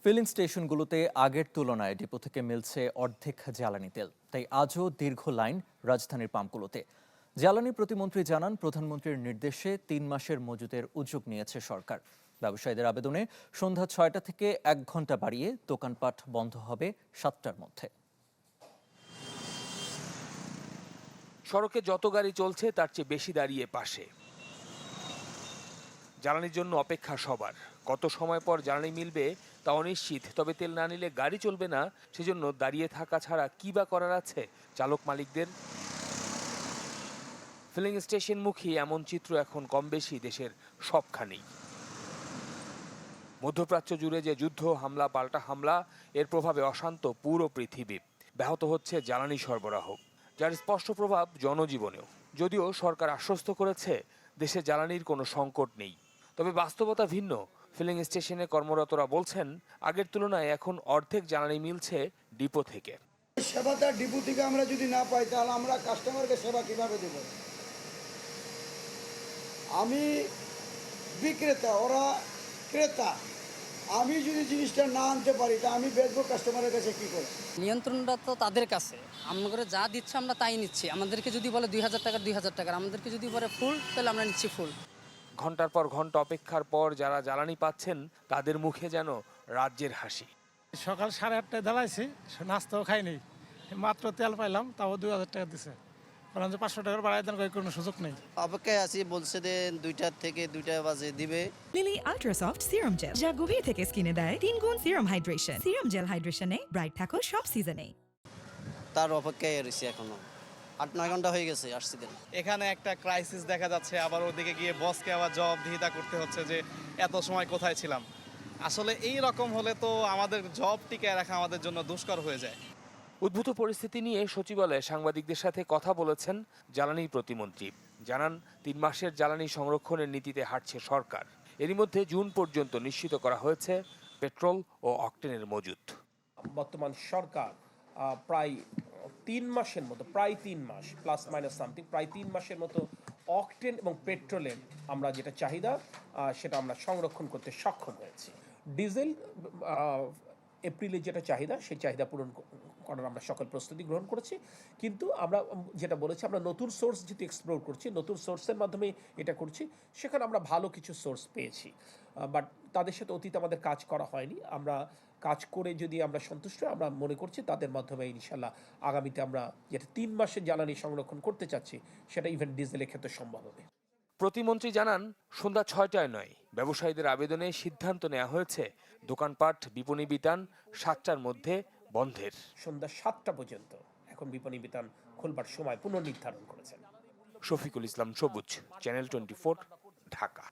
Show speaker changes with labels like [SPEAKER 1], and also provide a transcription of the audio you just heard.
[SPEAKER 1] Feeling স্টেশনগুলোতে আগের তুলনায় depot থেকে মিলছে অর্ধেক জ্বালানি তেল, তাই আজও দীর্ঘ লাইন রাজধানীর পাম্পগুলোতে। জ্বালানি প্রতিমন্ত্রী জানান, প্রধানমন্ত্রীর নির্দেশে ৩ মাসের মজুদের উদ্যোগ নিয়েছে সরকার। ব্যবসায়ীদের আবেদনে সন্ধ্যা ৬টা থেকে ১ ঘন্টা বাড়িয়ে দোকানপাট বন্ধ হবে ৭টার মধ্যে।
[SPEAKER 2] সড়কে যত গাড়ি চলছে তার চেয়ে বেশি দাঁড়িয়ে পাশে। জ্বালানির জন্য অপেক্ষা সবার। কত সময় পর জ্বালানি মিলবে তা অনিশ্চিত, তবে তেল না নিলে গাড়ি চলবে না, সেজন্য দাঁড়িয়ে থাকা ছাড়া কি বা করার আছে চালক মালিকদের। ফিলিং স্টেশনমুখী এমন চিত্র এখন কম বেশি দেশের সবখানেই। মধ্যপ্রাচ্য জুড়ে যে যুদ্ধ, হামলা পাল্টা হামলা, এর প্রভাবে অশান্ত পুরো পৃথিবী। ব্যাহত হচ্ছে জ্বালানি সরবরাহ, যার স্পষ্ট প্রভাব জনজীবনেও। যদিও সরকার আশ্বস্ত করেছে দেশে জ্বালানির কোনো সংকট নেই, তবে বাস্তবতা ভিন্ন। ফিলিং স্টেশনে কর্মরতরা বলছেন, আগের তুলনায় এখন অর্ধেক জ্বালানি মিলছে ডিপো থেকে।
[SPEAKER 3] সেবাটা ডিপো থেকে আমরা যদি না পাই, তাহলে আমরা কাস্টমারকে সেবা কিভাবে দেব? আমি বিক্রেতা, ওরা ক্রেতা। আমি যদি জিনিসটা না আনতে পারি, তা আমি বেচবো কাস্টমারের কাছে কি করে?
[SPEAKER 4] নিয়ন্ত্রণটা তো তাদের কাছে। আমরা যা দিচ্ছে আমরা তাই নিচ্ছি। আমাদেরকে যদি বলে ২,০০০ টাকা ২,০০০ টাকার, আমাদেরকে যদি বলে ফুল, তাহলে আমরা নিচ্ছি ফুল।
[SPEAKER 2] ঘন্টার পর ঘন্টা অপেক্ষার পর যারা জ্বালানি পাচ্ছেন তাদের মুখে যেন রাজ্যের হাসি।
[SPEAKER 5] সকাল 8:30টায় দাঁড়াইছি, নাস্তাও খাইনি, মাত্র তেল পাইলাম, তাও ২,০০০ টাকা দিছে। কারণ ৫০০ টাকার বাড়াই দেন, কোনো সুযোগ নেই।
[SPEAKER 6] অপেক্ষায় আছি, বলছে যে ২টা থেকে ২টা বাজে দিবে।
[SPEAKER 7] Lily ultra soft serum gel, যা গভীর থেকে স্কিনে দেয় ৩ গুণ সিরাম হাইড্রেশন। সিরাম জেল হাইড্রেশনে ব্রাইট থাকো সব সিজনে।
[SPEAKER 6] তার অপেক্ষায় রয়েছি এখনো। ৮-৯ ঘন্টা হয়ে গেছে আসছি দেন।
[SPEAKER 8] এখানে একটা ক্রাইসিস দেখা যাচ্ছে, আবার ওদিকে গিয়ে বসকে আবার জবাবদিহিতা করতে হচ্ছে যে এত সময় কোথায় ছিলাম। আসলে এই রকম হলে তো আমাদের জব টিকে রাখা আমাদের জন্য দুষ্কর হয়ে যায়।
[SPEAKER 2] উদ্ভূত পরিস্থিতি নিয়ে সচিবালয়ে সাংবাদিকদের সাথে কথা বলেছেন জ্বালানি প্রতিমন্ত্রী। জানান, ৩ মাসের জ্বালানি সংরক্ষণের নীতিতে হাঁটছে সরকার। এরই মধ্যে জুন পর্যন্ত নিশ্চিত করা হয়েছে পেট্রোল ও অকটেনের মজুত।
[SPEAKER 9] বর্তমান সরকার প্রায় ৩ মাসের মতো, প্রায় ৩ মাস প্লাস মাইনাস সামথিং, প্রায় ৩ মাসের মতো অকটেন এবং পেট্রোলের আমরা যেটা চাহিদা সেটা আমরা সংরক্ষণ করতে সক্ষম হয়েছি। ডিজেল এপ্রিলে যেটা চাহিদা, সেই চাহিদা পূরণ করার আমরা সকল প্রস্তুতি গ্রহণ করেছি। কিন্তু আমরা যেটা বলেছি, আমরা নতুন সোর্স যেহেতু এক্সপ্লোর করছি, নতুন সোর্সের মাধ্যমে এটা করছি, সেখানে আমরা ভালো কিছু সোর্স পেয়েছি। বাট তাদের সাথে অতীতে আমাদের কাজ করা হয়নি। আমরা কাজ করে যদি আমরা সন্তুষ্ট, আমরা মনে করছি তাদের মাধ্যমে ইনশাল্লাহ আগামীতে আমরা যেটা 3 মাসের জ্বালানি সংরক্ষণ করতে চাচ্ছি, সেটা ইভেন ডিজেলের ক্ষেত্রে সম্ভব হবে।
[SPEAKER 2] প্রতিমন্ত্রী জানান, সন্ধ্যা ৬টায় নয়, ব্যবসায়ীদের আবেদনে সিদ্ধান্ত নেওয়া হয়েছে দোকানপাট বিপণী বিতান ৭টার মধ্যে বন্ধের।
[SPEAKER 9] সন্ধ্যা ৭টা পর্যন্ত এখন বিপণী বিতান খোলবার সময় পুনর্নির্ধারণ করেছেন।
[SPEAKER 2] শফিকুল ইসলাম সবুজ, চ্যানেল 24, ঢাকা।